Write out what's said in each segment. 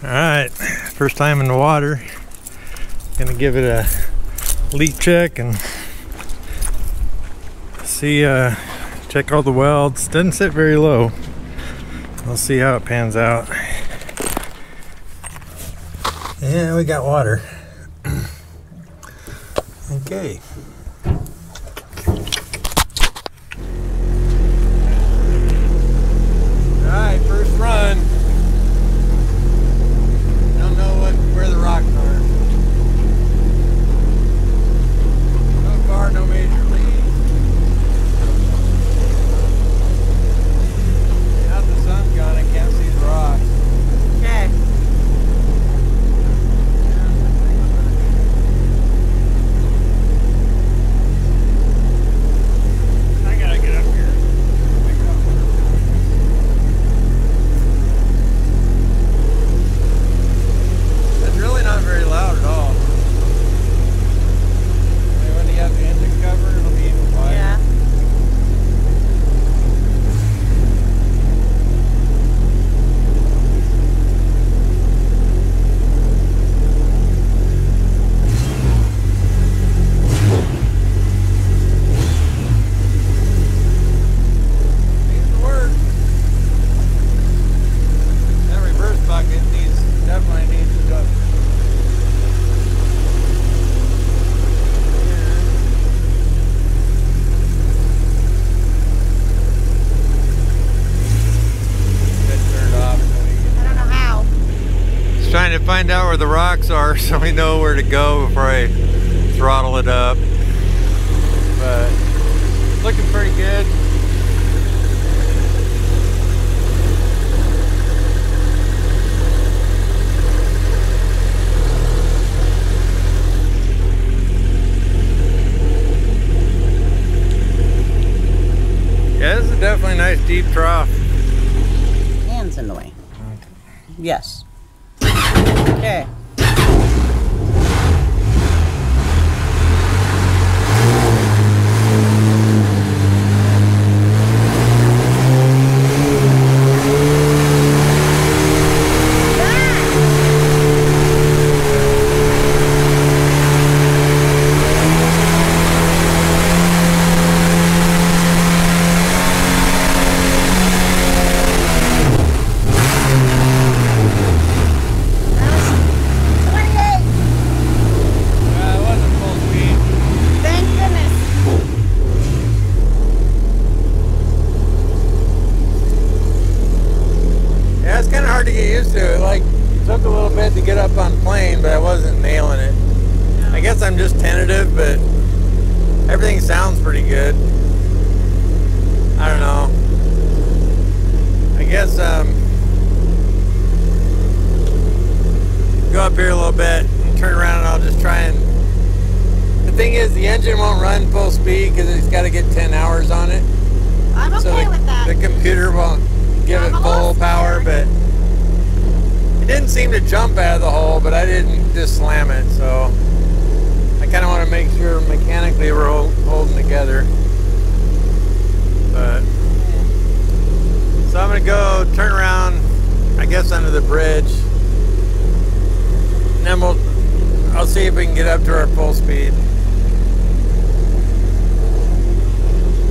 Alright, first time in the water. Gonna give it a leak check and see, check all the welds. Doesn't sit very low. We'll see how it pans out. Yeah, we got water. Okay. Alright, first run. Don't know where the rocks are. So far, no major leaks. Now the sun's gone, I can't see the rocks. Okay. I gotta get up here. It's really not very loud at all. And when you have the engine cover, it'll be even quieter. Yeah. Needs to work. That reverse bucket definitely needs to go. Turned off. I don't know how. Just trying to find out where the rocks are so we know where to go before I throttle it up. But looking pretty good. Yeah, this is definitely a nice deep trough. Hands in the way. Yes. Okay. Yeah, it wasn't full speed. Thank goodness. Yeah, it's kind of hard to get used to. It took a little bit to get up on plane, but I wasn't nailing it. I guess I'm just tentative, but everything sounds pretty good. I don't know. I guess go up here a little bit and turn around, and I'll just try and. The thing is, the engine won't run full speed because it's got to get 10 hours on it. I'm okay with that. The computer won't give it full power, but it didn't seem to jump out of the hole, but I didn't just slam it, so I kind of want to make sure mechanically we're holding together. But so I'm gonna go turn around, I guess under the bridge, and then I'll see if we can get up to our full speed.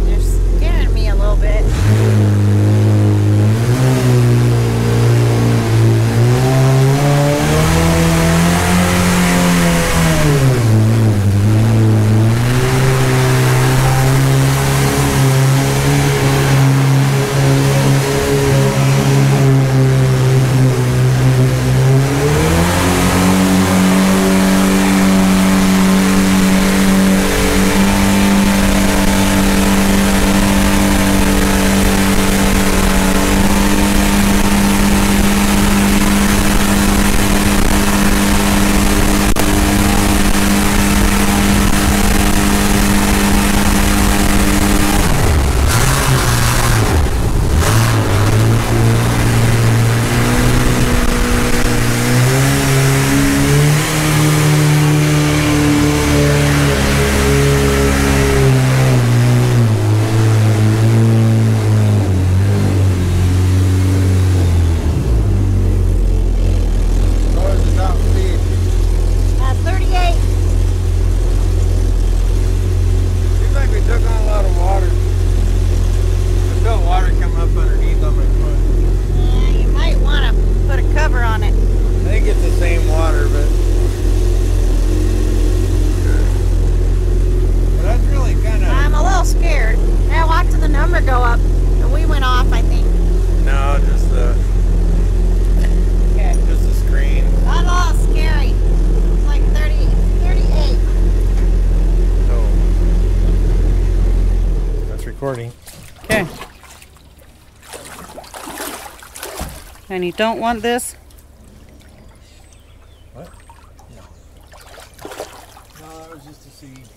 You're scaring me a little bit. And you don't want this? What? No. No, that was just a seed.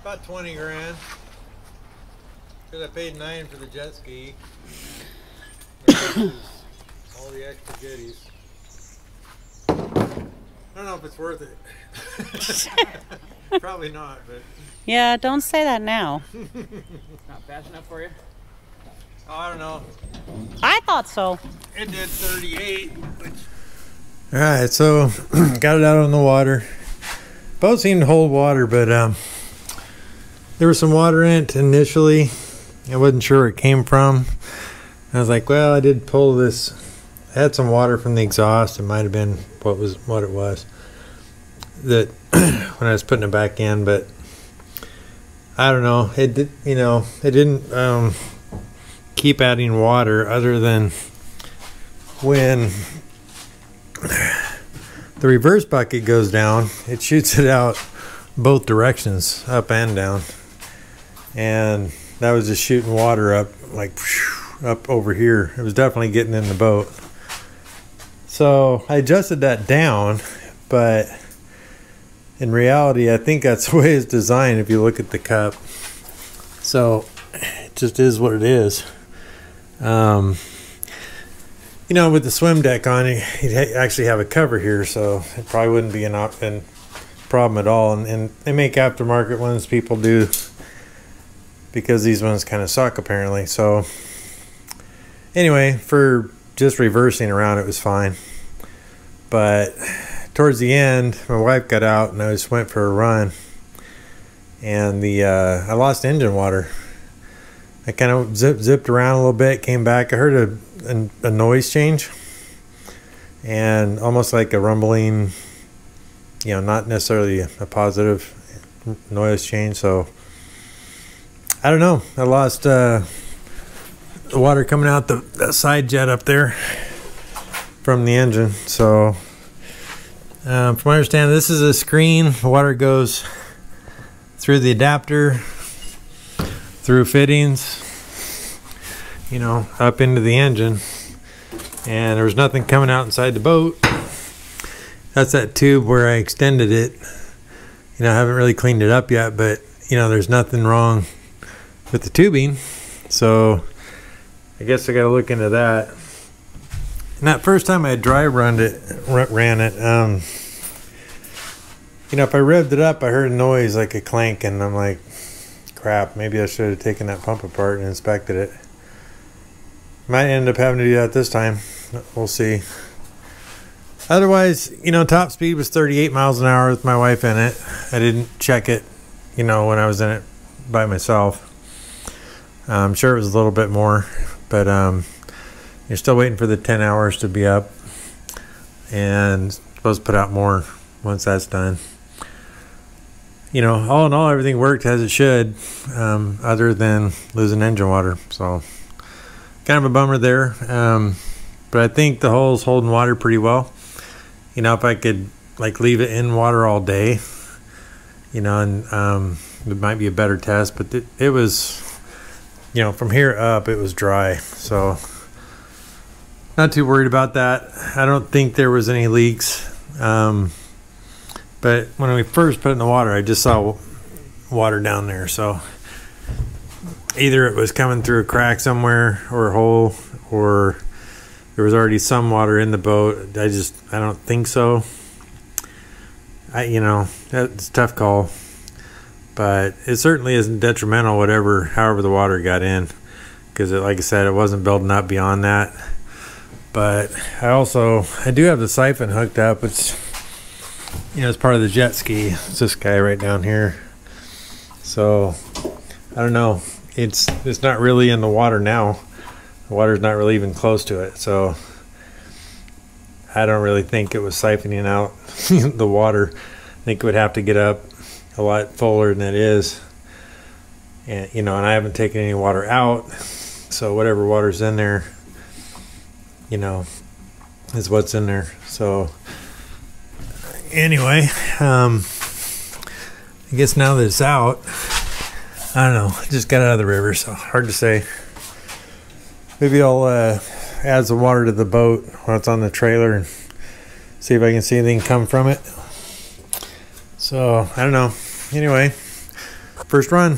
About 20 grand. Because I paid $9 for the jet ski. All the extra goodies. I don't know if it's worth it. Probably not, but. Yeah, don't say that now. Not fast enough for you? Oh, I don't know. I thought so. It did 38. Alright, so got it out on the water. Boat seemed to hold water, but there was some water in it initially. I wasn't sure where it came from. I was like, well, I did pull this. I had some water from the exhaust. It might have been what it was that when I was putting it back in, but I don't know. It did, it didn't keep adding water other than when the reverse bucket goes down, it shoots it out both directions, up and down. And that was just shooting water up, like up over here. It was definitely getting in the boat. So I adjusted that down, but in reality, I think that's the way it's designed if you look at the cup. So it just is what it is. You know, with the swim deck on, you'd actually have a cover here, so it probably wouldn't be a problem at all. And they make aftermarket ones, people do, because these ones kind of suck apparently. So anyway, for just reversing around, it was fine. But towards the end, my wife got out and I just went for a run, and I lost engine water. I kind of zipped around a little bit, came back. I heard a noise change, and almost like a rumbling, you know, not necessarily a positive noise change. So I don't know. I lost the water coming out the side jet up there from the engine. So from my understanding, this is a screen. The water goes through the adapter, through fittings, you know, up into the engine, and there was nothing coming out inside the boat. That's that tube where I extended it. You know, I haven't really cleaned it up yet, but you know, there's nothing wrong with the tubing, so I guess I got to look into that. And that first time I dry ran it, you know, if I revved it up, I heard a noise like a clank, and I'm like, crap, maybe I should have taken that pump apart and inspected it. Might end up having to do that this time. We'll see. Otherwise, you know, top speed was 38 miles an hour with my wife in it. I didn't check it, you know, when I was in it by myself. I'm sure it was a little bit more, but you're still waiting for the 10 hours to be up, and supposed to put out more once that's done. You know, all in all, everything worked as it should, other than losing engine water. So kind of a bummer there, but I think the hull's holding water pretty well. You know, if I could like leave it in water all day, you know, and it might be a better test, but it was, you know, from here up it was dry, so not too worried about that. I don't think there was any leaks, but when we first put it in the water, I just saw water down there, so either it was coming through a crack somewhere or a hole, or there was already some water in the boat. I don't think so. You know, that's a tough call, but it certainly isn't detrimental, however the water got in, because like I said, it wasn't building up beyond that. But I do have the siphon hooked up. It's, you know, it's part of the jet ski. It's this guy right down here. So I don't know. It's not really in the water now. The water's not really even close to it. So I don't really think it was siphoning out the water. I think it would have to get up a lot fuller than it is. And, you know, and I haven't taken any water out. So whatever water's in there, you know, is what's in there. So anyway, I guess now that it's out, I don't know, just got out of the river, so hard to say. Maybe I'll add some water to the boat when it's on the trailer and see if I can see anything come from it. So I don't know. Anyway, first run.